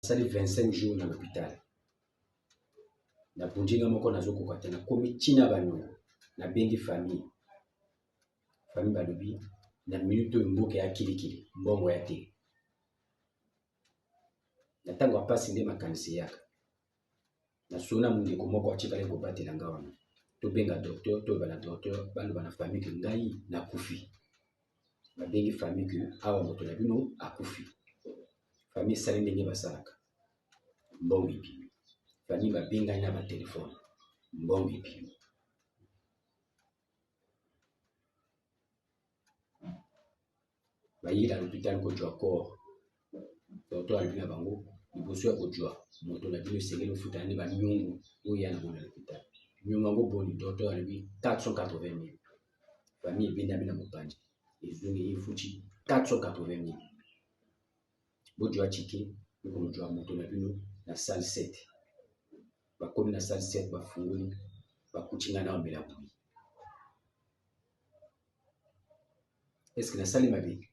sali 25 jours dans l'hôpital. Na punjinga moko na zoko kwate na komi tina bano na bengi famille. Famille balobi na minute mboke ya kilikili mbongo ya te. Na tango apasi nde makanisi yaka. Na sona munde komoko achikale ko batela ngawana. To benga docteur, to bana docteur, bana famille ke ngai na kufi. Ba bengi famille ke awa moto na bino akufi. Famille sali ndenge basalaka. Mbongo ipi. Famille ba benga na ba téléphone. Mbongo ipi. Ba yira l'hôpital ko jwa corps. Docteur alibina bango, liboso ya ko jwa. Moto na bino sengeli futa ne ba nyungu oya na bona l'hôpital. Nyungu boni docteur alibi 480 000. Famille benda bina mopanje. Ezungi yifuchi 480 000. Bojwa chiki, ko jwa moto na bino na salle 7. Ba komi na salle 7 ba funguli, ba kuchinga na omela bui. Est-ce que na salle mabi?